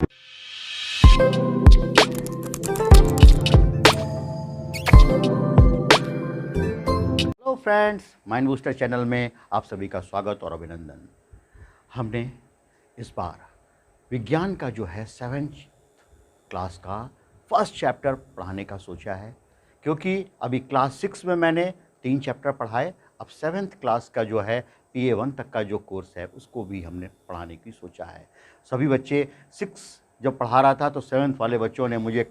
Hello friends, mind booster channel में आप सभी का स्वागत और अभिनंदन। हमने इस बार विज्ञान का जो है 7th क्लास का फर्स्ट चैप्टर पढ़ाने का सोचा है, क्योंकि अभी क्लास 6 में मैंने 3 चैप्टर पढ़ाए। अब 7th क्लास का जो है PA1 तक का जो कोर्स है उसको भी हमने पढ़ाने की सोचा है। सभी बच्चे 6 जब पढ़ा रहा था तो 7th वाले बच्चों ने मुझे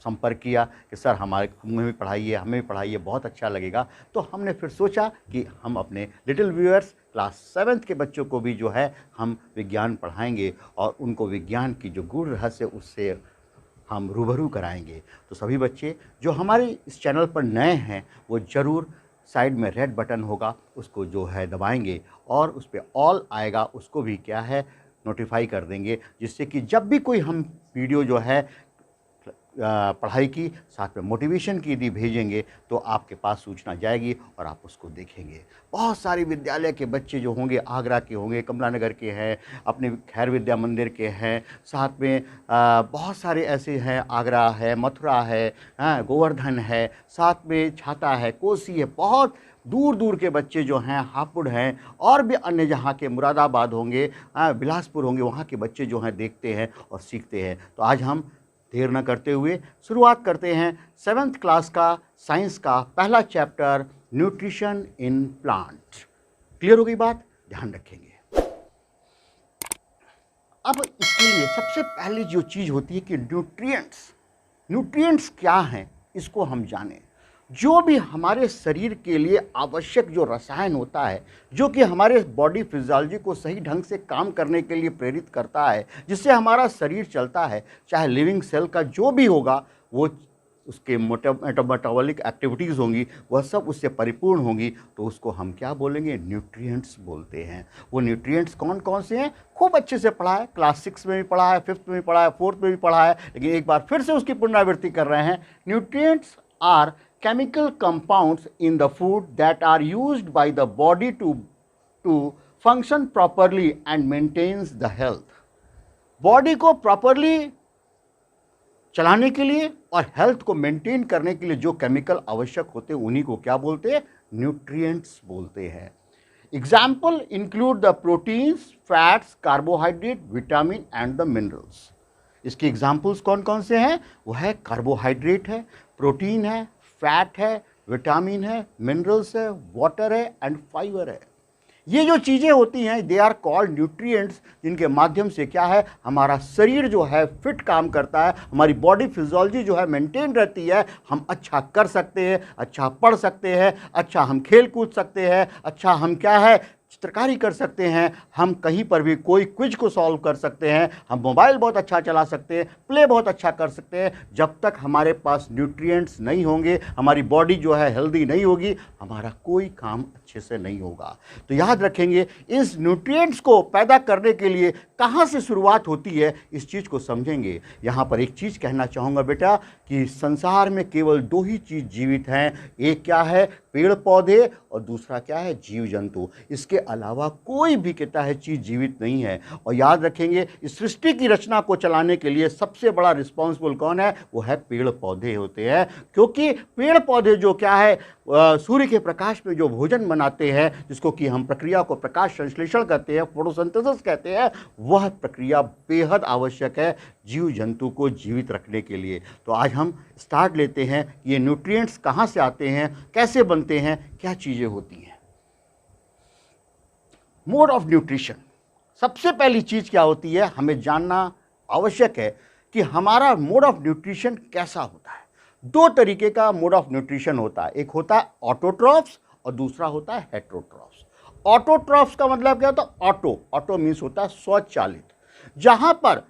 संपर्क किया कि सर हमें भी पढ़ाइए, बहुत अच्छा लगेगा। तो हमने फिर सोचा कि हम अपने लिटिल व्यूअर्स क्लास 7th के बच्चों को भी जो है हम विज्ञान पढ़ाएंगे और उनको विज्ञान की जो गूढ़ रहस्य उससे हम रूबरू कराएंगे। तो सभी बच्चे जो हमारे इस चैनल पर नए हैं वो ज़रूर साइड में रेड बटन होगा, उसको जो है दबाएंगे और उस पर ऑल आएगा, उसको भी क्या है नोटिफाई कर देंगे, जिससे कि जब भी कोई हम वीडियो जो है पढ़ाई की साथ में मोटिवेशन की यदि भेजेंगे तो आपके पास सूचना जाएगी और आप उसको देखेंगे। बहुत सारे विद्यालय के बच्चे जो होंगे, आगरा के होंगे, कमला नगर के हैं, अपने खैर विद्या मंदिर के हैं, साथ में बहुत सारे ऐसे हैं, आगरा है, मथुरा है, गोवर्धन है, साथ में छाता है, कोसी है, बहुत दूर दूर के बच्चे जो हैं, हापुड़ हैं और भी अन्य जहाँ के मुरादाबाद होंगे, बिलासपुर होंगे, वहाँ के बच्चे जो हैं देखते हैं और सीखते हैं। तो आज हम देर न करते हुए शुरुआत करते हैं 7th क्लास का साइंस का पहला chapter, nutrition in plant. Clear हो गई बात? ध्यान रखेंगे। अब इसके लिए सबसे पहले जो चीज़ होती है कि न्यूट्रिएंट्स क्या हैं, इसको हम जानें। जो भी हमारे शरीर के लिए आवश्यक जो रसायन होता है, जो कि हमारे बॉडी फिजियोलॉजी को सही ढंग से काम करने के लिए प्रेरित करता है, जिससे हमारा शरीर चलता है, चाहे लिविंग सेल का जो भी होगा वो उसके मेटाबॉलिक एक्टिविटीज़ होंगी, वह सब उससे परिपूर्ण होंगी, तो उसको हम क्या बोलेंगे? न्यूट्रिएंट्स बोलते हैं। वो न्यूट्रिएंट्स कौन कौन से हैं? खूब अच्छे से पढ़ा है, क्लास 6 में भी पढ़ा है, 5th में भी पढ़ा है, 4th में भी पढ़ा है, लेकिन एक बार फिर से उसकी पुनरावृत्ति कर रहे हैं। Nutrients are chemical compounds in the food that are used by the body to function properly and maintains the health. Body को प्रॉपरली चलाने के लिए और हेल्थ को मेंटेन करने के लिए जो केमिकल आवश्यक होते हैं उन्हीं को क्या बोलते हैं? न्यूट्रिएंट्स बोलते हैं। Example include the proteins, fats, carbohydrate, vitamin and the minerals. इसके एग्जाम्पल्स कौन कौन से हैं? वो है कार्बोहाइड्रेट है, प्रोटीन है, फैट है, विटामिन है, मिनरल्स है, वाटर है एंड फाइबर है। ये जो चीज़ें होती हैं दे आर कॉल्ड न्यूट्रिएंट्स, जिनके माध्यम से क्या है हमारा शरीर जो है फिट काम करता है, हमारी बॉडी फिजियोलॉजी जो है मेंटेन रहती है, हम अच्छा कर सकते हैं, अच्छा पढ़ सकते हैं, अच्छा हम खेल कूद सकते हैं, अच्छा हम क्या है चित्रकारी कर सकते हैं, हम कहीं पर भी कोई क्विज को सॉल्व कर सकते हैं, हम मोबाइल बहुत अच्छा चला सकते हैं, प्ले बहुत अच्छा कर सकते हैं। जब तक हमारे पास न्यूट्रिएंट्स नहीं होंगे, हमारी बॉडी जो है हेल्दी नहीं होगी, हमारा कोई काम अच्छे से नहीं होगा। तो याद रखेंगे, इस न्यूट्रिएंट्स को पैदा करने के लिए कहाँ से शुरुआत होती है, इस चीज़ को समझेंगे। यहाँ पर एक चीज़ कहना चाहूँगा बेटा कि संसार में केवल 2 ही चीज़ जीवित हैं, एक क्या है? पेड़ पौधे, और दूसरा क्या है? जीव जंतु। इसके अलावा कोई भी कहता है चीज़ जीवित नहीं है। और याद रखेंगे, इस सृष्टि की रचना को चलाने के लिए सबसे बड़ा रिस्पॉन्सिबल कौन है? वो है पेड़ पौधे होते हैं, क्योंकि पेड़ पौधे जो क्या है सूर्य के प्रकाश में जो भोजन बनाते हैं, जिसको कि हम प्रक्रिया को प्रकाश संश्लेषण कहते हैं, फोटोसिंथेसिस कहते हैं, वह प्रक्रिया बेहद आवश्यक है जीव जंतु को जीवित रखने के लिए। तो आज हम स्टार्ट लेते हैं, ये न्यूट्रिएंट्स कहाँ से आते हैं, कैसे बनते हैं, क्या चीज़ें होती हैं। मोड ऑफ न्यूट्रिशन, सबसे पहली चीज़ क्या होती है हमें जानना आवश्यक है कि हमारा मोड ऑफ न्यूट्रिशन कैसा होता है। 2 तरीके का मोड ऑफ न्यूट्रिशन होता है, एक होता है ऑटोट्रॉफ्स और दूसरा होता है हेटेरोट्रॉफ्स। ऑटोट्रॉफ्स का मतलब क्या होता है? ऑटो मीन्स होता है स्वचालित, जहां पर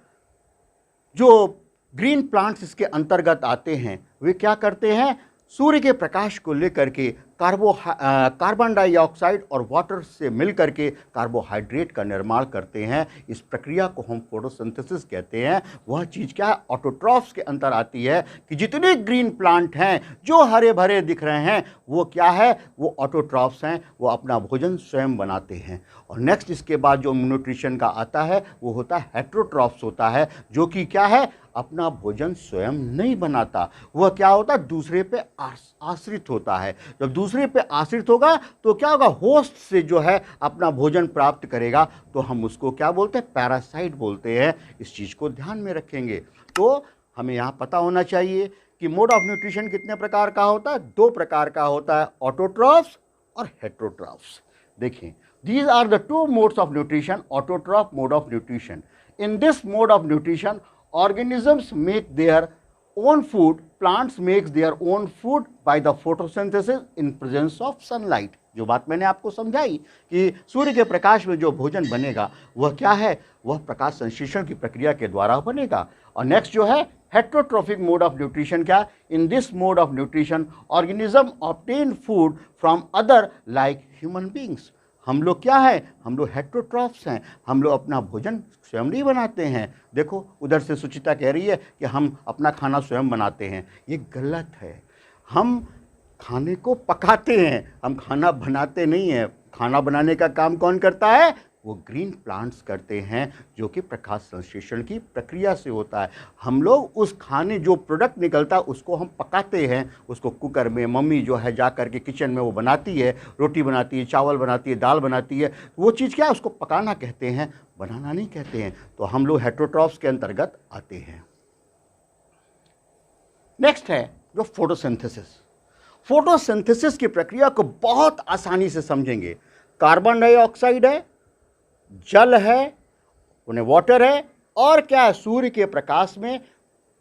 जो ग्रीन प्लांट्स इसके अंतर्गत आते हैं वे क्या करते हैं? सूर्य के प्रकाश को लेकर के कार्बन डाइऑक्साइड और वाटर से मिल करके कार्बोहाइड्रेट का निर्माण करते हैं। इस प्रक्रिया को हम फोटोसिंथेसिस कहते हैं। वह चीज़ क्या है, ऑटोट्रॉफ्स के अंदर आती है कि जितने ग्रीन प्लांट हैं जो हरे भरे दिख रहे हैं वो क्या है, वो ऑटोट्रॉफ्स हैं, वो अपना भोजन स्वयं बनाते हैं। और नेक्स्ट इसके बाद जो न्यूट्रिशन का आता है वो होता है हेट्रोट्रॉफ्स होता है, जो कि क्या है, अपना भोजन स्वयं नहीं बनाता। वह क्या होता है, दूसरे पे आश्रित होता है। जब दूसरे पे आश्रित होगा तो क्या होगा, होस्ट से जो है अपना भोजन प्राप्त करेगा, तो हम उसको क्या बोलते हैं, पैरासाइट बोलते हैं। इस चीज़ को ध्यान में रखेंगे। तो हमें यहाँ पता होना चाहिए कि मोड ऑफ न्यूट्रिशन कितने प्रकार का होता है, 2 प्रकार का होता है, ऑटोट्रॉफ्स और हेट्रोट्रॉफ्स। देखिए, these are the 2 modes of nutrition, autotroph mode of nutrition. In this mode of nutrition, organisms make their own food, plants makes their own food by the photosynthesis in presence of sunlight. जो बात मैंने आपको समझाई कि सूर्य के प्रकाश में जो भोजन बनेगा वह क्या है, वह प्रकाश संश्लेषण की प्रक्रिया के द्वारा बनेगा। और नेक्स्ट जो है हेट्रोट्रोफिक मोड ऑफ न्यूट्रिशन, क्या, in this mode of nutrition organism obtain food from other like human beings. हम लोग क्या है, हम लोग हेट्रोट्रॉफ्स हैं, हम लोग अपना भोजन स्वयं नहीं बनाते हैं। देखो उधर से सुचिता कह रही है कि हम अपना खाना स्वयं बनाते हैं, ये गलत है। हम खाने को पकाते हैं, हम खाना बनाते नहीं हैं। खाना बनाने का काम कौन करता है, वो ग्रीन प्लांट्स करते हैं, जो कि प्रकाश संश्लेषण की प्रक्रिया से होता है। हम लोग उस खाने जो प्रोडक्ट निकलता है उसको हम पकाते हैं, उसको कुकर में मम्मी जो है जा कर के किचन में वो बनाती है, रोटी बनाती है, चावल बनाती है, दाल बनाती है। वो चीज़ क्या है, उसको पकाना कहते हैं, बनाना नहीं कहते हैं। तो हम लोग हेट्रोट्रॉफ्स के अंतर्गत आते हैं। नेक्स्ट है जो फोटोसिंथेसिस। फोटोसिंथेसिस की प्रक्रिया को बहुत आसानी से समझेंगे। कार्बन डाइऑक्साइड है, जल है, उन्हें वाटर है, और क्या है, सूर्य के प्रकाश में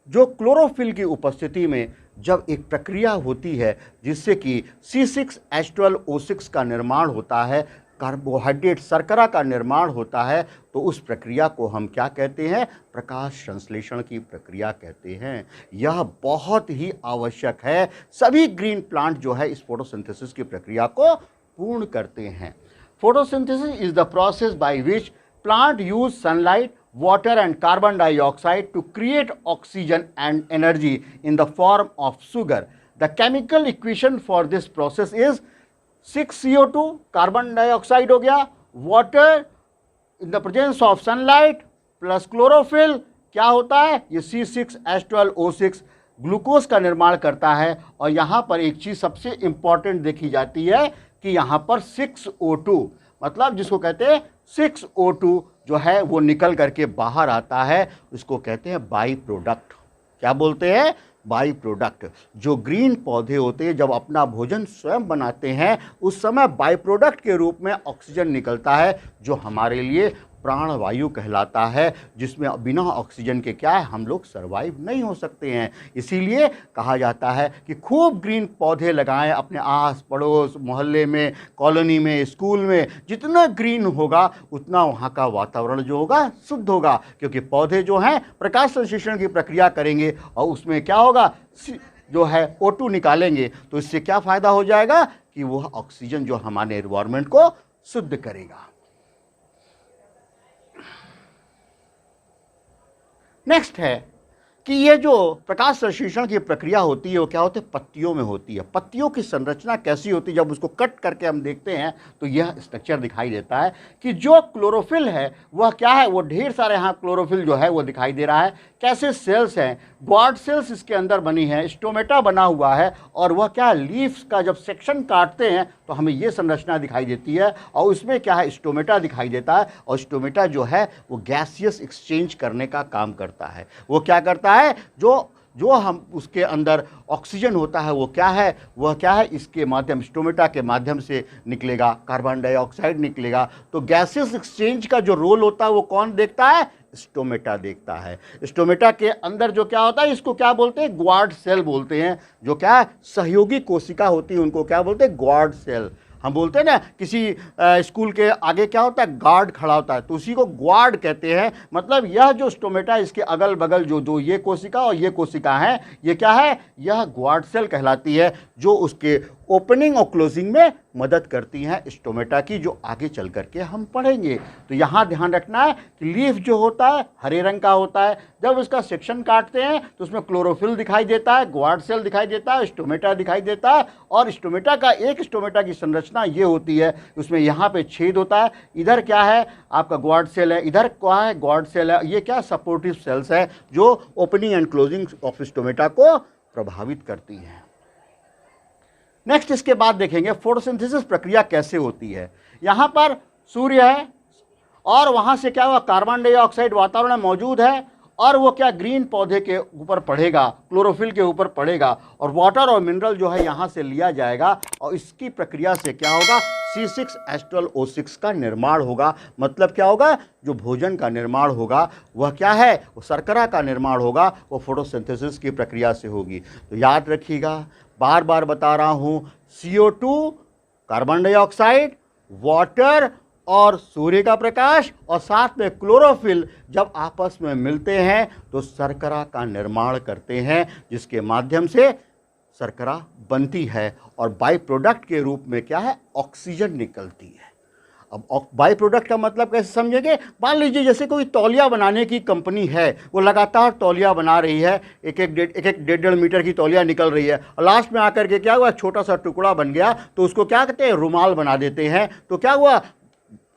जो क्लोरोफिल की उपस्थिति में जब एक प्रक्रिया होती है जिससे कि C6H12O6 का निर्माण होता है, कार्बोहाइड्रेट शर्करा का निर्माण होता है, तो उस प्रक्रिया को हम क्या कहते हैं, प्रकाश संश्लेषण की प्रक्रिया कहते हैं। यह बहुत ही आवश्यक है। सभी ग्रीन प्लांट जो है इस फोटोसिंथेसिस की प्रक्रिया को पूर्ण करते हैं। Photosynthesis is the process by which plant use sunlight, water and carbon dioxide to create oxygen and energy in the form of sugar. The chemical equation for this process is 6CO2, carbon dioxide हो गया, water in the presence of sunlight plus chlorophyll, क्या होता है, ये C6H12O6 glucose का निर्माण करता है। और यहाँ पर एक चीज़ सबसे इम्पॉर्टेंट देखी जाती है कि यहाँ पर 6O2 मतलब जिसको कहते हैं 6O2 जो है वो निकल करके बाहर आता है, उसको कहते हैं बाई प्रोडक्ट। क्या बोलते हैं, बाई प्रोडक्ट। जो ग्रीन पौधे होते हैं जब अपना भोजन स्वयं बनाते हैं उस समय बाई प्रोडक्ट के रूप में ऑक्सीजन निकलता है, जो हमारे लिए प्राणवायु कहलाता है, जिसमें बिना ऑक्सीजन के क्या है, हम लोग सरवाइव नहीं हो सकते हैं। इसीलिए कहा जाता है कि खूब ग्रीन पौधे लगाएं अपने आस पड़ोस, मोहल्ले में, कॉलोनी में, स्कूल में। जितना ग्रीन होगा उतना वहाँ का वातावरण जो होगा शुद्ध होगा, क्योंकि पौधे जो हैं प्रकाश संश्लेषण की प्रक्रिया करेंगे और उसमें क्या होगा, जो है O2 निकालेंगे। तो इससे क्या फ़ायदा हो जाएगा कि वह ऑक्सीजन जो हमारे एनवायरनमेंट को शुद्ध करेगा। नेक्स्ट है कि ये जो प्रकाश संश्लेषण की प्रक्रिया होती है वो क्या होती है, पत्तियों में होती है। पत्तियों की संरचना कैसी होती है, जब उसको कट करके हम देखते हैं तो यह स्ट्रक्चर दिखाई देता है कि जो क्लोरोफिल है वह क्या है, वो ढेर सारे यहाँ क्लोरोफिल जो है वो दिखाई दे रहा है। कैसे सेल्स हैं, ग्वाड सेल्स इसके अंदर बनी है, स्टोमेटा बना हुआ है, और वह क्या है, लीव्स का जब सेक्शन काटते हैं तो हमें ये संरचना दिखाई देती है। और उसमें क्या है, स्टोमेटा दिखाई देता है, और स्टोमेटा जो है वो गैसियस एक्सचेंज करने का काम करता है। वो क्या करता है, जो हम उसके अंदर ऑक्सीजन होता है वो क्या है, वह क्या है, इसके माध्यम, स्टोमेटा के माध्यम से निकलेगा, कार्बन डाइऑक्साइड निकलेगा। तो गैसियस एक्सचेंज का जो रोल होता है वो कौन देखता है, स्टोमेटा देखता है। स्टोमेटा के अंदर जो क्या होता है, इसको क्या बोलते हैं, ग्वाड सेल बोलते हैं। जो क्या है, सहयोगी कोशिका होती है, उनको क्या बोलते हैं, ग्वाड सेल। हम बोलते हैं ना, किसी स्कूल के आगे क्या होता है, गार्ड खड़ा होता है, तो उसी को ग्वाड कहते हैं। मतलब यह जो स्टोमेटा, इसके अगल बगल जो ये कोशिका और ये कोशिका है, ये क्या है, यह ग्वाड सेल कहलाती है, जो उसके ओपनिंग और क्लोजिंग में मदद करती हैं स्टोमेटा की, जो आगे चल करके हम पढ़ेंगे। तो यहाँ ध्यान रखना है कि लीफ जो होता है हरे रंग का होता है, जब उसका सेक्शन काटते हैं तो उसमें क्लोरोफिल दिखाई देता है, ग्वाड सेल दिखाई देता है, स्टोमेटा दिखाई देता है। और स्टोमेटा का एक स्टोमेटा की संरचना ये होती है, उसमें यहाँ पे छेद होता है, इधर क्या है आपका ग्वाड सेल है, इधर क्या है ग्वाड सेल है, ये क्या सपोर्टिव सेल्स है जो opening and closing of stomata को प्रभावित करती हैं। नेक्स्ट इसके बाद देखेंगे फोटोसिंथेसिस प्रक्रिया कैसे होती है। यहाँ पर सूर्य है और वहाँ से क्या हुआ, कार्बन डाइऑक्साइड वातावरण में मौजूद है और वो क्या ग्रीन पौधे के ऊपर पड़ेगा, क्लोरोफिल के ऊपर पड़ेगा और वाटर और मिनरल जो है यहाँ से लिया जाएगा और इसकी प्रक्रिया से क्या होगा, C6H12O6 का निर्माण होगा। मतलब क्या होगा, जो भोजन का निर्माण होगा वह क्या है, वो शर्करा का निर्माण होगा, वो फोटोसिंथेसिस की प्रक्रिया से होगी। तो याद रखिएगा, बार बार बता रहा हूँ, CO2 कार्बन डाइऑक्साइड, वाटर और सूर्य का प्रकाश और साथ में क्लोरोफिल जब आपस में मिलते हैं तो शर्करा का निर्माण करते हैं, जिसके माध्यम से शर्करा बनती है और बाई प्रोडक्ट के रूप में क्या है, ऑक्सीजन निकलती है। अब बाई प्रोडक्ट का मतलब कैसे समझेंगे, मान लीजिए जैसे कोई तौलिया बनाने की कंपनी है, वो लगातार तौलिया बना रही है, एक एक डेढ़ मीटर की तौलिया निकल रही है और लास्ट में आकर के क्या हुआ, छोटा सा टुकड़ा बन गया, तो उसको क्या कहते हैं, रुमाल बना देते हैं। तो क्या हुआ,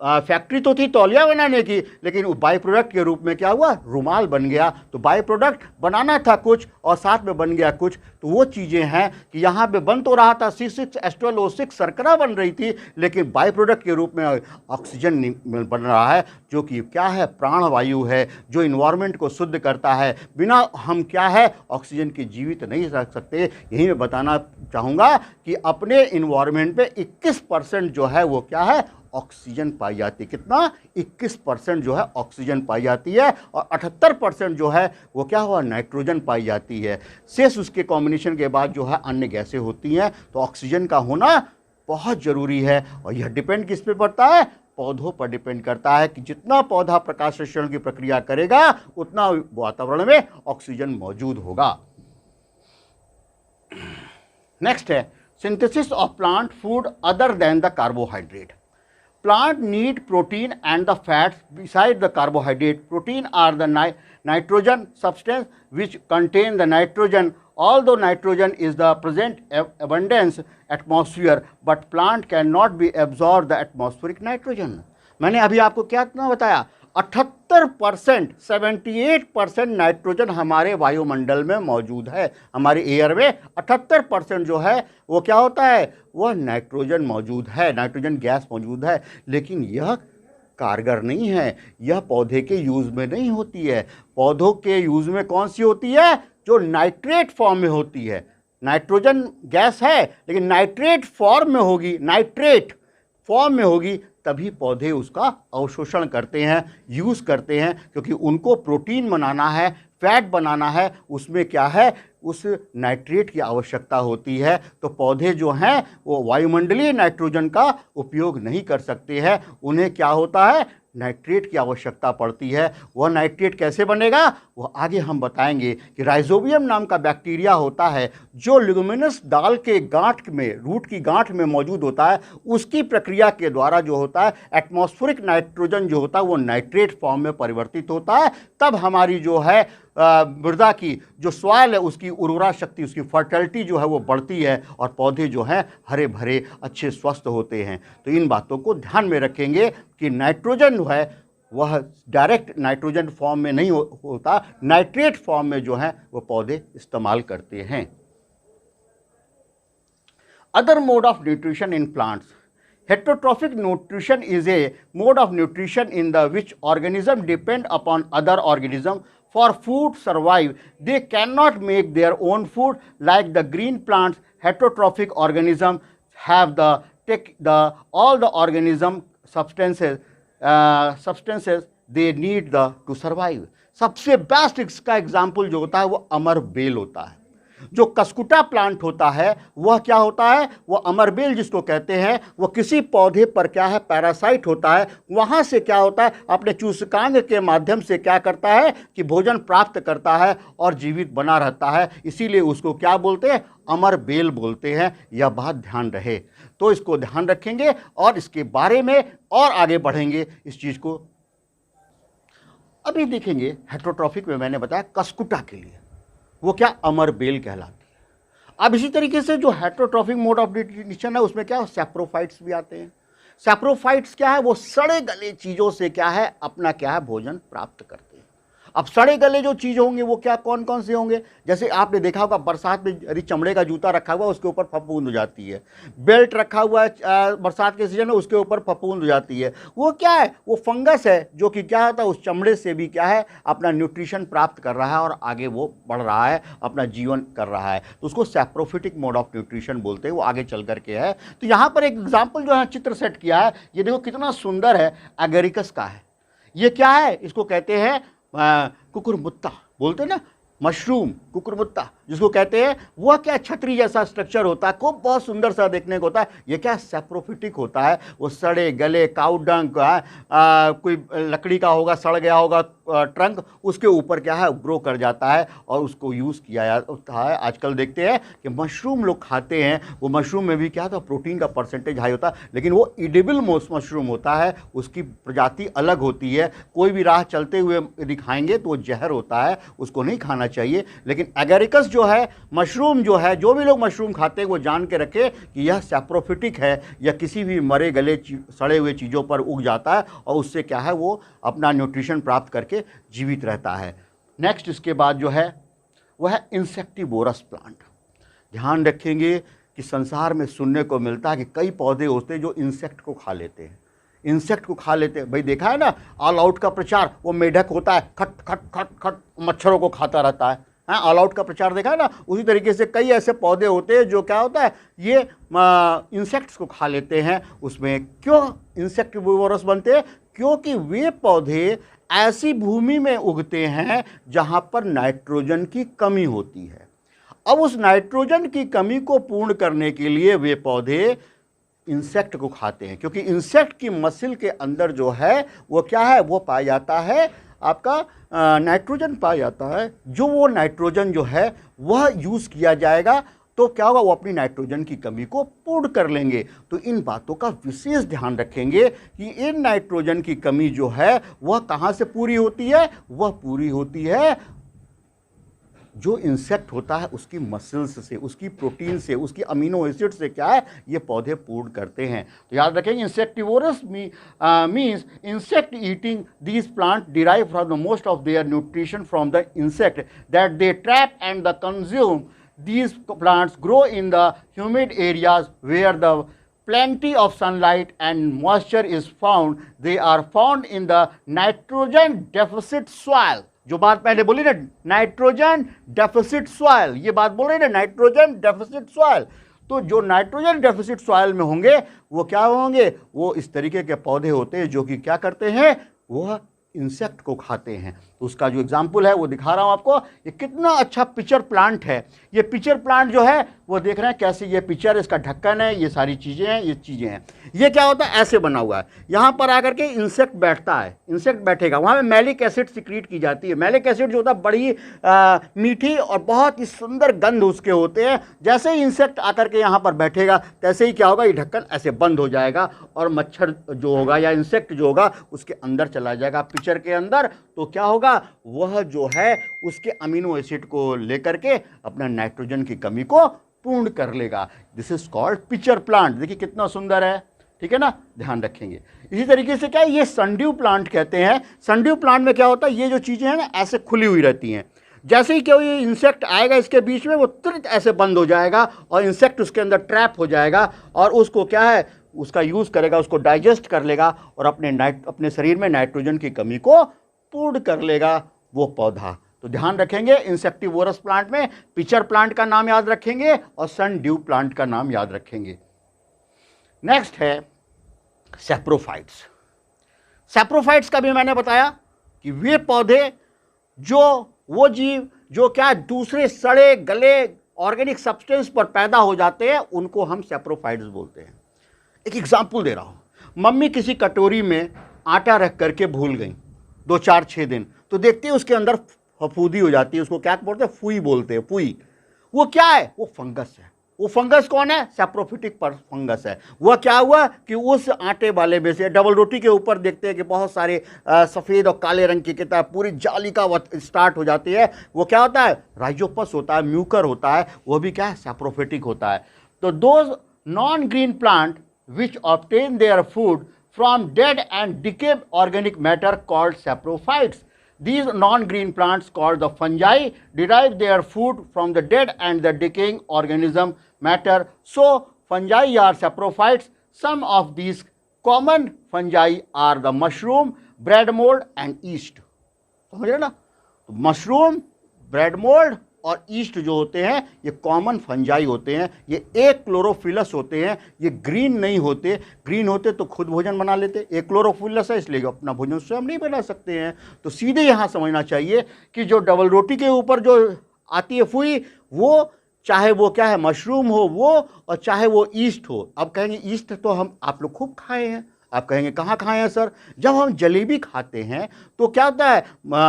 फैक्ट्री तो थी तौलिया बनाने की, लेकिन बाई प्रोडक्ट के रूप में क्या हुआ, रुमाल बन गया। तो बाई प्रोडक्ट बनाना था कुछ और साथ में बन गया कुछ। तो वो चीज़ें हैं कि यहाँ पे बन तो रहा था C6H12O6 शर्करा बन रही थी, लेकिन बाई प्रोडक्ट के रूप में ऑक्सीजन बन रहा है, जो कि क्या है, प्राणवायु है, जो इन्वायरमेंट को शुद्ध करता है। बिना हम क्या है, ऑक्सीजन के जीवित नहीं रह सकते। यही मैं बताना चाहूँगा कि अपने इन्वायरमेंट पे 21% जो है वो क्या है, ऑक्सीजन पाई जाती है। कितना, 21% जो है ऑक्सीजन पाई जाती है और 78% जो है वो क्या हुआ, नाइट्रोजन पाई जाती है। शेष उसके कॉम्बिनेशन के बाद जो है अन्य गैसें होती हैं। तो ऑक्सीजन का होना बहुत ज़रूरी है और यह डिपेंड किस पे पड़ता है, पौधों पर डिपेंड करता है कि जितना पौधा प्रकाश संश्लेषण की प्रक्रिया करेगा उतना वातावरण में ऑक्सीजन मौजूद होगा। नेक्स्ट है synthesis of plant food other than the carbohydrate. Plant need protein and the fats beside the carbohydrate. Protein are the nitrogen substance which contain the nitrogen. Although nitrogen is the present abundance atmosphere, but plant cannot be absorb the atmospheric nitrogen. मैंने अभी आपको क्या बताया, 78%, 78% nitrogen हमारे वायुमंडल में मौजूद है। हमारे एयर में 78% जो है वो क्या होता है, वह नाइट्रोजन मौजूद है, नाइट्रोजन गैस मौजूद है। लेकिन यह कारगर नहीं है, यह पौधे के यूज़ में नहीं होती है। पौधों के यूज़ में कौन सी होती है, जो नाइट्रेट फॉर्म में होती है। नाइट्रोजन गैस है लेकिन नाइट्रेट फॉर्म में होगी, नाइट्रेट फॉर्म में होगी, तभी पौधे उसका अवशोषण करते हैं, यूज़ करते हैं, क्योंकि उनको प्रोटीन बनाना है, फैट बनाना है, उसमें क्या है, उस नाइट्रेट की आवश्यकता होती है। तो पौधे जो हैं वो वायुमंडलीय नाइट्रोजन का उपयोग नहीं कर सकते हैं, उन्हें क्या होता है, नाइट्रेट की आवश्यकता पड़ती है। वह नाइट्रेट कैसे बनेगा, वह आगे हम बताएंगे कि राइजोबियम नाम का बैक्टीरिया होता है जो लिग्यूमिनस दाल के गांठ में, रूट की गांठ में मौजूद होता है। उसकी प्रक्रिया के द्वारा जो होता है एटमॉस्फेरिक नाइट्रोजन जो होता है वो नाइट्रेट फॉर्म में परिवर्तित होता है। तब हमारी जो है मृदा की जो सॉइल है उसकी उर्वरा शक्ति, उसकी फर्टिलिटी जो है वो बढ़ती है और पौधे जो हैं हरे भरे अच्छे स्वस्थ होते हैं। तो इन बातों को ध्यान में रखेंगे कि नाइट्रोजन जो है वह डायरेक्ट नाइट्रोजन फॉर्म में नहीं होता, नाइट्रेट फॉर्म में जो है वो पौधे इस्तेमाल करते हैं। Other mode of nutrition in plants. Heterotrophic nutrition is a mode of nutrition in the which organism depend upon other organism for food survive. They cannot make their own food like the green plants. Heterotrophic organism have all the organism substances they need to survive. सबसे best इसका example जो होता है वो अमर bell होता है। जो कसकुटा plant होता है वह क्या होता है, वह अमरबेल जिसको कहते हैं, वह किसी पौधे पर क्या है, पैरासाइट होता है। वहाँ से क्या होता है, अपने चूसकांग के माध्यम से क्या करता है कि भोजन प्राप्त करता है और जीवित बना रहता है। इसीलिए उसको क्या बोलते हैं, अमरबेल बोलते हैं। यह बात ध्यान रहे, तो इसको ध्यान रखेंगे और इसके बारे में और आगे बढ़ेंगे इस चीज़ को। अभी देखेंगे हेटरोट्रॉफिक में मैंने बताया कसकुटा के लिए वो क्या, अमरबेल कहलाती है। अब इसी तरीके से जो हेटरोट्रॉफिक मोड ऑफ न्यूट्रिशन है उसमें क्या, सैप्रोफाइट्स भी आते हैं। सैप्रोफाइट्स क्या है, वो सड़े गले चीज़ों से क्या है, अपना क्या है, भोजन प्राप्त करते हैं। अब सड़े गले जो चीज़ होंगे वो क्या, कौन कौन से होंगे, जैसे आपने देखा होगा बरसात में यदि चमड़े का जूता रखा हुआ उसके ऊपर फफूंद हो जाती है, बेल्ट रखा हुआ है बरसात के सीजन में उसके ऊपर फफूंद हो जाती है। वो क्या है, वो फंगस है जो कि क्या होता है, उस चमड़े से भी क्या है, अपना न्यूट्रिशन प्राप्त कर रहा है और आगे वो बढ़ रहा है, अपना जीवन कर रहा है। तो उसको सैप्रोफिटिक मोड ऑफ न्यूट्रिशन बोलते हैं, वो आगे चल करके है। तो यहाँ पर एक एग्जाम्पल जो है चित्र सेट किया है, ये देखो कितना सुंदर है, एगेरिकस का है। ये क्या है, इसको कहते हैं कुकुरमुत्ता, बोलते हैं ना, मशरूम कुकुरमुत्ता जिसको कहते हैं। वह क्या, छतरी जैसा स्ट्रक्चर होता है, खूब बहुत सुंदर सा देखने को होता है। ये क्या, सैप्रोफिटिक होता है। वो सड़े गले काउडंग का कोई लकड़ी का होगा, सड़ गया होगा ट्रंक, उसके ऊपर क्या है, ग्रो कर जाता है और उसको यूज़ किया जाता है। आजकल देखते हैं कि मशरूम लोग खाते हैं, वो मशरूम में भी क्या था, प्रोटीन का परसेंटेज हाई होता है, लेकिन वो इडिबल मशरूम होता है, उसकी प्रजाति अलग होती है। कोई भी राह चलते हुए यदि खाएंगे तो वो जहर होता है, उसको नहीं खाना चाहिए। लेकिन एगेरिकस जो है, मशरूम जो है, जो भी लोग मशरूम खाते हैं वो जान के रखे कि यह सैप्रोफिटिक है, या किसी भी मरे गले सड़े हुए चीज़ों पर उग जाता है और उससे क्या है, वो अपना न्यूट्रिशन प्राप्त करके जीवित रहता है। नेक्स्ट इसके बाद जो है वह है इंसेक्टिवोरस प्लांट। ध्यान रखेंगे कि संसार में सुनने को मिलता है कि कई पौधे होते हैं जो इंसेक्ट को खा लेते हैं, इंसेक्ट को खा लेते हैं। भाई देखा है ना ऑल आउट का प्रचार, वो मेढक होता है, खट खट खट खट मच्छरों को खाता रहता है। हाँ, ऑल आउट का प्रचार देखा है ना। उसी तरीके से कई ऐसे पौधे होते हैं जो क्या होता है, ये इंसेक्ट्स को खा लेते हैं। उसमें क्यों इंसेक्टिवोरस बनते हैं, क्योंकि वे पौधे ऐसी भूमि में उगते हैं जहाँ पर नाइट्रोजन की कमी होती है। अब उस नाइट्रोजन की कमी को पूर्ण करने के लिए वे पौधे इंसेक्ट को खाते हैं, क्योंकि इंसेक्ट की मसल के अंदर जो है वो क्या है, वो पाया जाता है आपका नाइट्रोजन पाया जाता है। जो वो नाइट्रोजन जो है वह यूज़ किया जाएगा तो क्या होगा, वो अपनी नाइट्रोजन की कमी को पूर्ण कर लेंगे। तो इन बातों का विशेष ध्यान रखेंगे कि इन नाइट्रोजन की कमी जो है वह कहाँ से पूरी होती है, वह पूरी होती है जो इंसेक्ट होता है उसकी मसल्स से, उसकी प्रोटीन से, उसकी अमीनो एसिड से क्या है, ये पौधे पूर्ण करते हैं। तो याद रखेंगे insectivorous means insect eating these plant derive from the most of their nutrition from the insect that they trap and the consume. These plants grow in the humid areas where the plenty of sunlight and moisture is found. They are found in the nitrogen deficit soil. जो बात पहले बोली ना, nitrogen deficit soil, ये बात बोल रहे ना, नाइट्रोजन डेफिसिट सॉइल। तो जो नाइट्रोजन डेफिसिट सॉइल में होंगे वो क्या होंगे, वो इस तरीके के पौधे होते हैं जो कि क्या करते हैं, वह इंसेक्ट को खाते हैं। तो उसका जो एग्जाम्पल है वो दिखा रहा हूँ आपको। ये कितना अच्छा पिचर प्लांट है। ये पिचर प्लांट जो है वो देख रहे हैं कैसे, ये पिचर, इसका ढक्कन है, ये सारी चीज़ें हैं, ये चीज़ें हैं। ये क्या होता है, ऐसे बना हुआ है। यहाँ पर आकर के इंसेक्ट बैठता है, इंसेक्ट बैठेगा, वहाँ पे मैलिक एसिड सिक्रीट की जाती है। मैलिक एसिड जो होता है बड़ी मीठी और बहुत ही सुंदर गंध उसके होते हैं। जैसे ही इंसेक्ट आकर के यहाँ पर बैठेगा तैसे ही क्या होगा, ये ढक्कन ऐसे बंद हो जाएगा और मच्छर जो होगा या इंसेक्ट जो होगा उसके अंदर चला जाएगा, पिचर के अंदर। तो क्या होगा, वह जो है उसके अमीनो एसिड को लेकर के अपना नाइट्रोजन की कमी को पूर्ण कर लेगा। This is called pitcher plant. देखिए कितना सुंदर है, ठीक है ना, ध्यान रखेंगे। इसी तरीके से क्या है, ये सनड्यू प्लांट कहते हैं। सनड्यू प्लांट में क्या होता है, ये जो चीज़ें हैं ना ऐसे खुली हुई रहती हैं। जैसे ही क्या ये इंसेक्ट आएगा इसके बीच में, वो तुरंत ऐसे बंद हो जाएगा और इंसेक्ट उसके अंदर ट्रैप हो जाएगा और उसको क्या है, उसका यूज़ करेगा, उसको डाइजेस्ट कर लेगा और अपने शरीर में नाइट्रोजन की कमी को पूर्ण कर लेगा वो पौधा। तो ध्यान रखेंगे, इंसेक्टिवोरस प्लांट में पिचर प्लांट का नाम याद रखेंगे और सनड्यू प्लांट का नाम याद रखेंगे। नेक्स्ट है सैप्रोफाइट्स। सैप्रोफाइट्स का भी मैंने बताया कि वे पौधे, जो वो जीव जो क्या दूसरे सड़े गले ऑर्गेनिक सब्सटेंस पर पैदा हो जाते हैं उनको हम सैप्रोफाइट्स बोलते हैं। एक एग्जाम्पल दे रहा हूँ, मम्मी किसी कटोरी में आटा रख करके भूल गई 2 4 6 दिन, तो देखते हैं उसके अंदर फफूंदी हो जाती है, उसको क्या बोलते हैं, फुई बोलते हैं, फुई। वो क्या है, वो फंगस है। वो फंगस कौन है, सैप्रोफिटिक पर फंगस है। वह क्या हुआ कि उस आटे वाले में से डबल रोटी के ऊपर देखते हैं कि बहुत सारे सफ़ेद और काले रंग की किताब पूरी जाली का स्टार्ट हो जाती है। वो क्या होता है, राइजोपस होता है, म्यूकर होता है, वो भी क्या है, सैप्रोफिटिक होता है। तो those non green plant which obtain their food from dead and decayed organic matter called saprophytes. These non-green plants called the fungi derive their food from the dead and the decaying organism matter. So fungi are saprophytes. Some of these common fungi are the mushroom, bread mold and yeast. समझ रहे ना, तो mushroom, bread mould और east जो होते हैं ये common fungi होते हैं। ये एक क्लोरोफिलस होते हैं, ये ग्रीन नहीं होते। ग्रीन होते तो खुद भोजन बना लेते, एक क्लोरोफिलस है इसलिए अपना भोजन स्वयं नहीं बना सकते हैं। तो सीधे यहाँ समझना चाहिए कि जो डबल रोटी के ऊपर जो आती है फुई, वो चाहे वो क्या है, मशरूम हो वो, और चाहे वो ईस्ट हो। अब कहेंगे ईस्ट तो हम आप लोग खूब खाए हैं। आप कहेंगे कहाँ खाए हैं सर, जब हम जलेबी खाते हैं तो क्या होता है,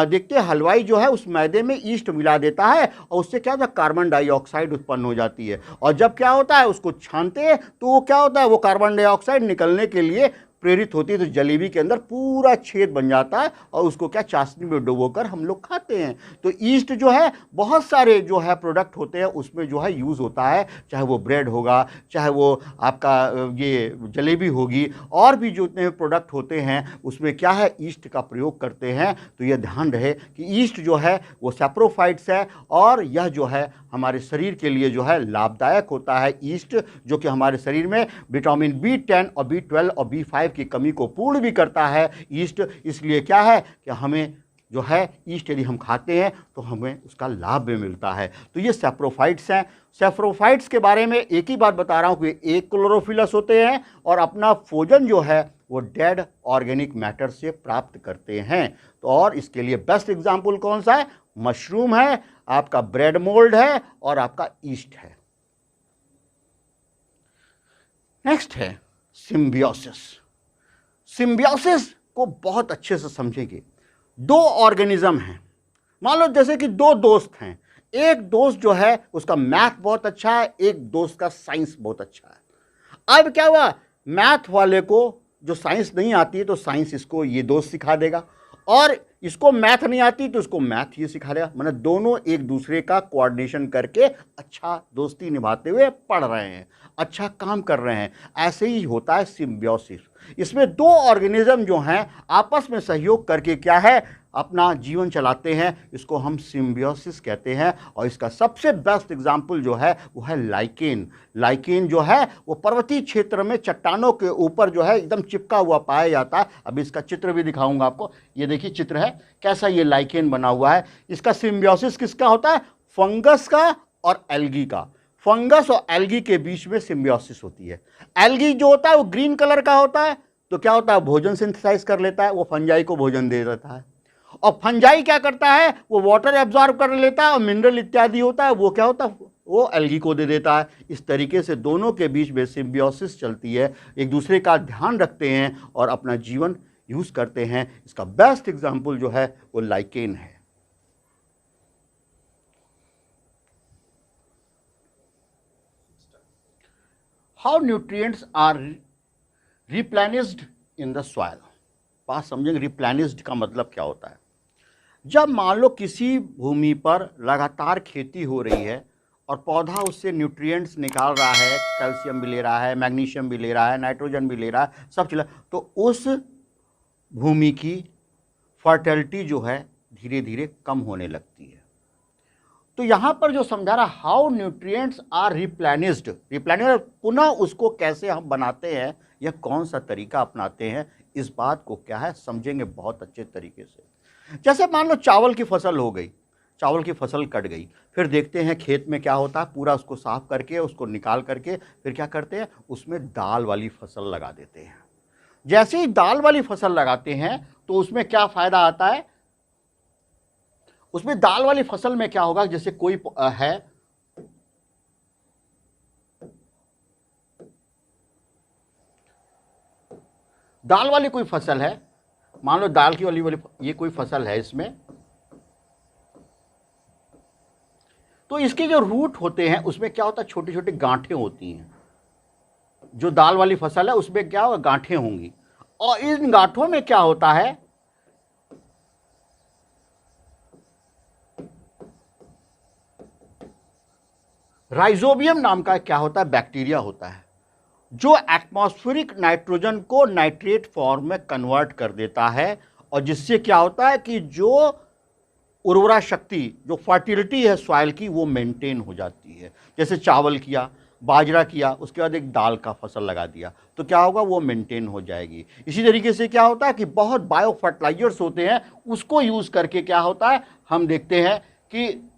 देखते हैं हलवाई जो है उस मैदे में ईस्ट मिला देता है और उससे क्या होता है, कार्बन डाइऑक्साइड उत्पन्न हो जाती है। और जब क्या होता है, उसको छानते हैं तो वो क्या होता है, वो कार्बन डाइऑक्साइड निकलने के लिए प्रेरित होती है, तो जलेबी के अंदर पूरा छेद बन जाता है और उसको क्या चाशनी में डुबोकर हम लोग खाते हैं। तो ईस्ट जो है बहुत सारे जो है प्रोडक्ट होते हैं उसमें जो है यूज़ होता है, चाहे वो ब्रेड होगा, चाहे वो आपका ये जलेबी होगी, और भी जो जितने प्रोडक्ट होते हैं उसमें क्या है, ईस्ट का प्रयोग करते हैं। तो ये ध्यान रहे कि ईस्ट जो है वो सैप्रोफाइट्स है और यह जो है हमारे शरीर के लिए जो है लाभदायक होता है ईस्ट, जो कि हमारे शरीर में विटामिन B10 और B12 और B5 की कमी को पूर्ण भी करता है ईस्ट। इसलिए क्या है कि हमें जो है ईस्ट यदि हम खाते हैं तो हमें उसका लाभ भी मिलता है। तो ये सैप्रोफाइट्स हैं। सैप्रोफाइट्स के बारे में एक ही बात बता रहा हूँ कि एक क्लोरोफिलस होते हैं और अपना भोजन जो है वो डेड ऑर्गेनिक मैटर से प्राप्त करते हैं। तो और इसके लिए बेस्ट एग्जाम्पल कौन सा है, मशरूम है, आपका ब्रेड मोल्ड है और आपका ईस्ट है। नेक्स्ट है सिम्बियोसिस। सिम्बियोसिस को बहुत अच्छे से समझेंगे। दो ऑर्गेनिज्म हैं, मान लो जैसे कि दो दोस्त हैं, एक दोस्त जो है उसका मैथ बहुत अच्छा है, एक दोस्त का साइंस बहुत अच्छा है। अब क्या हुआ, मैथ वाले को जो साइंस नहीं आती है तो साइंस इसको ये दोस्त सिखा देगा, और इसको मैथ नहीं आती तो इसको मैथ ये सिखा देगा। मतलब दोनों एक दूसरे का कोऑर्डिनेशन करके अच्छा दोस्ती निभाते हुए पढ़ रहे हैं, अच्छा काम कर रहे हैं। ऐसे ही होता है सिम्बियोसिस। इसमें दो ऑर्गेनिज्म जो हैं आपस में सहयोग करके क्या है, अपना जीवन चलाते हैं। इसको हम सिम्बियोसिस कहते हैं। और इसका सबसे बेस्ट एग्जाम्पल जो है वो है लाइकेन। लाइकेन जो है वो पर्वतीय क्षेत्र में चट्टानों के ऊपर जो है एकदम चिपका हुआ पाया जाता है। अभी इसका चित्र भी दिखाऊंगा आपको। ये देखिए चित्र है कैसा ये लाइकेन बना हुआ है। इसका सिम्बियोसिस किसका होता है, फंगस का और एल्गी का। फंगस और एल्गी के बीच में सिम्बियोसिस होती है। एल्गी जो होता है वो ग्रीन कलर का होता है, तो क्या होता है, भोजन सिंथेसाइज कर लेता है, वो फंजाई को भोजन दे देता है। और फंजाई क्या करता है, वो वाटर एब्जॉर्ब कर लेता है और मिनरल इत्यादि होता है, वो क्या होता है, वो एल्गी को दे देता है। इस तरीके से दोनों के बीच में सिम्बियोसिस चलती है, एक दूसरे का ध्यान रखते हैं और अपना जीवन यूज करते हैं। इसका बेस्ट एग्जाम्पल जो है वो लाइकेन है। How nutrients are replenished in the soil. बात समझेंगे, रिप्लेनिश्ड का मतलब क्या होता है। जब मान लो किसी भूमि पर लगातार खेती हो रही है और पौधा उससे न्यूट्रिएंट्स निकाल रहा है, कैल्शियम भी ले रहा है, मैग्नीशियम भी ले रहा है, नाइट्रोजन भी ले रहा है, सब चीज़, तो उस भूमि की फर्टिलिटी जो है धीरे धीरे कम होने लगती है। तो यहाँ पर जो समझा रहा, how nutrients are replenished, replenish पुनः उसको कैसे हम बनाते हैं, यह कौन सा तरीका अपनाते हैं, इस बात को क्या है समझेंगे बहुत अच्छे तरीके से। जैसे मान लो चावल की फसल हो गई, चावल की फसल कट गई, फिर देखते हैं खेत में क्या होता है, पूरा उसको साफ करके उसको निकाल करके फिर क्या करते हैं, उसमें दाल वाली फसल लगा देते हैं। जैसे ही दाल वाली फसल लगाते हैं तो उसमें क्या फायदा आता है, उसमें दाल वाली फसल में क्या होगा, जैसे कोई है दाल वाली कोई फसल है, मान लो दाल की वाली ये कोई फसल है, इसमें तो इसके जो रूट होते हैं उसमें क्या होता है, छोटी छोटी गांठें होती हैं। जो दाल वाली फसल है उसमें क्या होगा, गांठें होंगी, और इन गांठों में क्या होता है, राइजोबियम नाम का क्या होता है, बैक्टीरिया होता है, जो एटमॉस्फेरिक नाइट्रोजन को नाइट्रेट फॉर्म में कन्वर्ट कर देता है, और जिससे क्या होता है कि जो उर्वरा शक्ति, जो फर्टिलिटी है सॉइल की, वो मेंटेन हो जाती है। जैसे चावल किया, बाजरा किया, उसके बाद एक दाल का फसल लगा दिया, तो क्या होगा, वो मेंटेन हो जाएगी। इसी तरीके से क्या होता है कि बहुत बायो फर्टिलाइजर्स होते हैं, उसको यूज़ करके क्या होता है, हम देखते हैं कि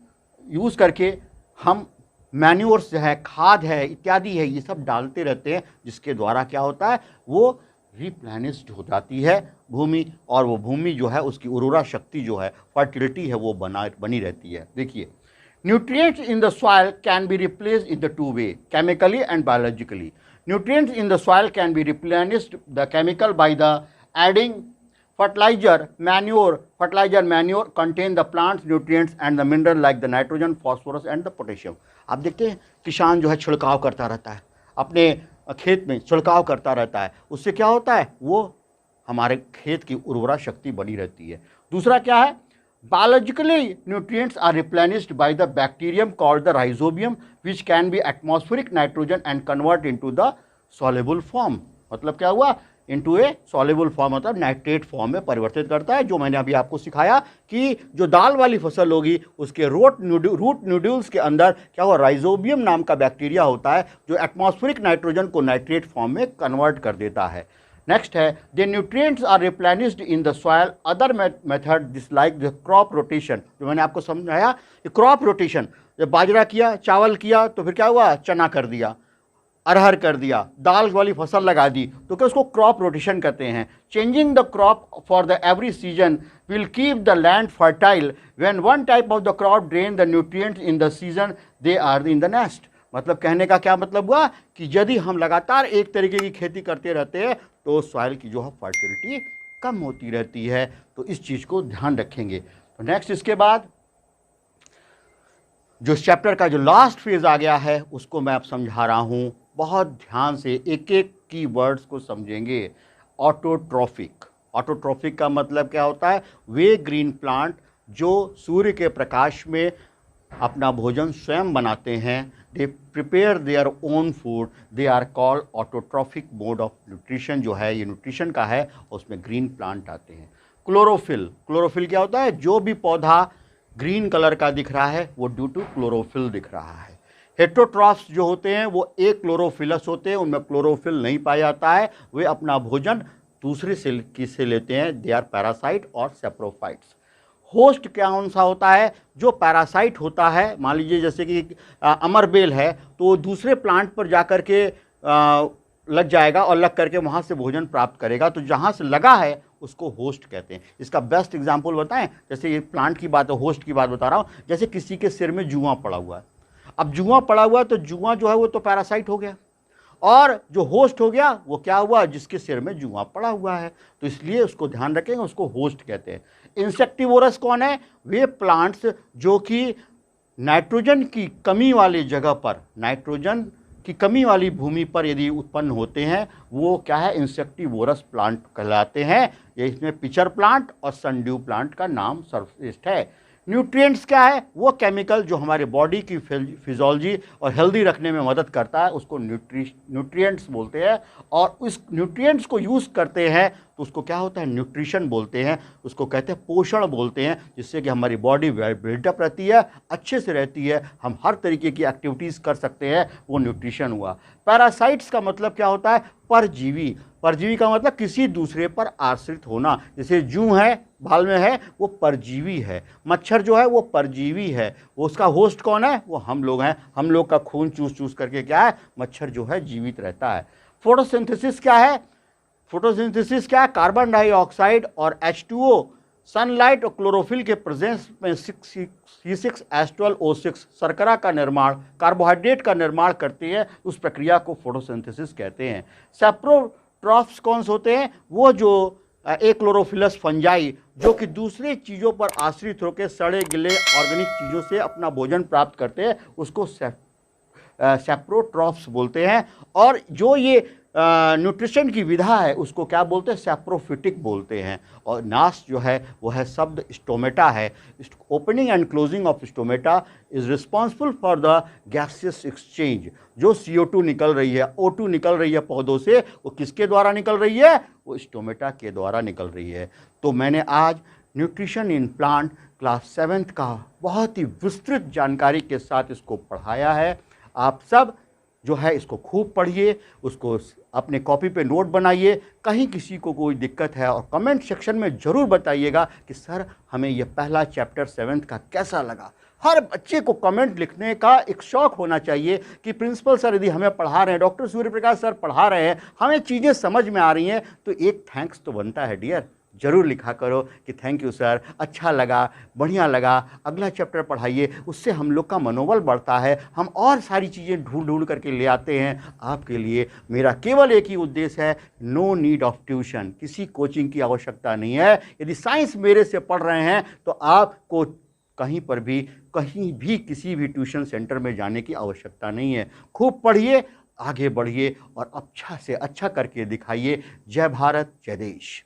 यूज़ करके हम मैन्योर्स है, खाद है, इत्यादि है, ये सब डालते रहते हैं, जिसके द्वारा क्या होता है, वो रिप्लेनिश्ड हो जाती है भूमि, और वो भूमि जो है उसकी उर्वरा शक्ति जो है, फर्टिलिटी है, वो बनी रहती है। देखिए, nutrients in the soil can be replaced in the two way, chemically and biologically. Nutrients in the soil can be replenished the chemical by the adding fertilizer manure contain the plants nutrients and the mineral like the nitrogen, phosphorus and the potassium। आप देखते हैं किसान जो है छिड़काव करता रहता है, अपने खेत में छिड़काव करता रहता है, उससे क्या होता है, वो हमारे खेत की उर्वरा शक्ति बनी रहती है। दूसरा क्या है, biologically nutrients are replenished by the bacterium called the rhizobium which can be atmospheric nitrogen and convert into the soluble form। मतलब क्या हुआ, इनटू ए सॉल्युबल फॉर्म, मतलब नाइट्रेट फॉर्म में परिवर्तित करता है। जो मैंने अभी आपको सिखाया कि जो दाल वाली फसल होगी उसके रूट न्यूड्यूल्स के अंदर क्या हुआ, राइजोबियम नाम का बैक्टीरिया होता है, जो एटमॉस्फेरिक नाइट्रोजन को नाइट्रेट फॉर्म में कन्वर्ट कर देता है। नेक्स्ट है, the nutrients are replenished in the soil other method this like the crop rotation. जो मैंने आपको समझाया, क्रॉप रोटेशन, जब बाजरा किया, चावल किया, तो फिर क्या हुआ, चना कर दिया, अरहर कर दिया, दाल वाली फसल लगा दी, तो क्या उसको क्रॉप रोटेशन कहते हैं। Changing the crop for the every season will keep the land fertile, when one type of the crop drain the nutrients in the season they are in the nest. मतलब कहने का क्या मतलब हुआ कि यदि हम लगातार एक तरीके की खेती करते रहते हैं तो सॉइल की जो है फर्टिलिटी कम होती रहती है। तो इस चीज़ को ध्यान रखेंगे। तो नेक्स्ट, इसके बाद जो चैप्टर का जो लास्ट फेज आ गया है उसको मैं अब समझा रहा हूँ, बहुत ध्यान से एक एक की वर्ड्स को समझेंगे। ऑटोट्रॉफिक। ऑटोट्रॉफिक का मतलब क्या होता है, वे ग्रीन प्लांट जो सूर्य के प्रकाश में अपना भोजन स्वयं बनाते हैं, they prepare their own food, they are called autotrophic mode of nutrition. जो है ये न्यूट्रिशन का है, उसमें ग्रीन प्लांट आते हैं। क्लोरोफिल। क्लोरोफिल क्या होता है, जो भी पौधा ग्रीन कलर का दिख रहा है वो ड्यू टू क्लोरोफिल दिख रहा है। हेटेरोट्रॉफ्स जो होते हैं वो एक क्लोरोफिलस होते हैं, उनमें क्लोरोफिल नहीं पाया जाता है, वे अपना भोजन दूसरे से लेते हैं, दे आर पैरासाइट और सेप्रोफाइट्स। होस्ट कौन सा होता है, जो पैरासाइट होता है, मान लीजिए जैसे कि अमरबेल है तो दूसरे प्लांट पर जाकर के लग जाएगा और लग करके वहाँ से भोजन प्राप्त करेगा, तो जहाँ से लगा है उसको होस्ट कहते हैं। इसका बेस्ट एग्जाम्पल बताएं, जैसे ये प्लांट की बात है, होस्ट की बात बता रहा हूँ। जैसे किसी के सिर में जुआं पड़ा हुआ है, अब जुआं पड़ा हुआ है तो जुआं जो है वो तो पैरासाइट हो गया, और जो होस्ट हो गया वो क्या हुआ, जिसके सिर में जुआं पड़ा हुआ है, तो इसलिए उसको ध्यान रखेंगे, उसको होस्ट कहते हैं। इंसेक्टिवोरस कौन है, वे प्लांट्स जो कि नाइट्रोजन की कमी वाली जगह पर, नाइट्रोजन की कमी वाली भूमि पर यदि उत्पन्न होते हैं, वो क्या है, इंसेक्टिवोरस प्लांट कहलाते हैं। ये इसमें पिचर प्लांट और सनड्यू प्लांट का नाम सर्वश्रेष्ठ है। न्यूट्रिएंट्स क्या है, वो केमिकल जो हमारे बॉडी की फिजियोलॉजी और हेल्दी रखने में मदद करता है, उसको न्यूट्रिएंट्स बोलते हैं। और उस न्यूट्रिएंट्स को यूज़ करते हैं तो उसको क्या होता है, न्यूट्रिशन बोलते हैं, उसको कहते हैं पोषण बोलते हैं, जिससे कि हमारी बॉडी बिल्डअप रहती है, अच्छे से रहती है, हम हर तरीके की एक्टिविटीज़ कर सकते हैं, वो न्यूट्रिशन हुआ। पैरासाइट्स का मतलब क्या होता है, परजीवी। परजीवी का मतलब किसी दूसरे पर आश्रित होना, जैसे जूं है, बाल में है, वो परजीवी है। मच्छर जो है वो परजीवी है, वो उसका होस्ट कौन है, वो हम लोग हैं। हम लोग का खून चूस करके क्या है, मच्छर जो है जीवित रहता है। फोटोसिंथेसिस क्या है, फोटोसिंथेसिस क्या है, कार्बन डाइऑक्साइड और H2O, सनलाइट और क्लोरोफिल के प्रेजेंस में C6H12O6 शर्करा का निर्माण, कार्बोहाइड्रेट का निर्माण करती है, उस प्रक्रिया को फोटोसिंथेसिस कहते हैं। ट्रॉफ्स कौन से होते हैं? वो जो क्लोरोफिलस फंजाई जो कि दूसरे चीज़ों पर आश्रित होकर सड़े गिले ऑर्गेनिक चीज़ों से अपना भोजन प्राप्त करते हैं, उसको सेप्रोट्रॉफ्स बोलते हैं। और जो ये न्यूट्रिशन की विधा है उसको क्या बोलते हैं? सेप्रोफिटिक बोलते हैं। और नास जो है वो है शब्द स्टोमेटा है। Opening and closing of stomata is responsible for the gaseous exchange. जो CO2 निकल रही है, O2 निकल रही है पौधों से, वो किसके द्वारा निकल रही है? वो स्टोमेटा के द्वारा निकल रही है। तो मैंने आज nutrition in plant class 7th का बहुत ही विस्तृत जानकारी के साथ इसको पढ़ाया है। आप सब जो है इसको खूब पढ़िए, उसको अपने कॉपी पे नोट बनाइए। कहीं किसी को कोई दिक्कत है और कमेंट सेक्शन में ज़रूर बताइएगा कि सर हमें ये पहला चैप्टर 7th का कैसा लगा। हर बच्चे को कमेंट लिखने का एक शौक़ होना चाहिए कि प्रिंसिपल सर यदि हमें पढ़ा रहे हैं, डॉक्टर सूर्य प्रकाश सर पढ़ा रहे हैं, हमें चीज़ें समझ में आ रही हैं, तो एक थैंक्स तो बनता है डियर। ज़रूर लिखा करो कि थैंक यू सर, अच्छा लगा, बढ़िया लगा, अगला चैप्टर पढ़ाइए। उससे हम लोग का मनोबल बढ़ता है, हम और सारी चीज़ें ढूंढ ढूंढ करके ले आते हैं आपके लिए। मेरा केवल एक ही उद्देश्य है, नो नीड ऑफ ट्यूशन, किसी कोचिंग की आवश्यकता नहीं है। यदि साइंस मेरे से पढ़ रहे हैं तो आपको कहीं भी किसी भी ट्यूशन सेंटर में जाने की आवश्यकता नहीं है। खूब पढ़िए, आगे बढ़िए और अच्छा से अच्छा करके दिखाइए। जय भारत, जय देश।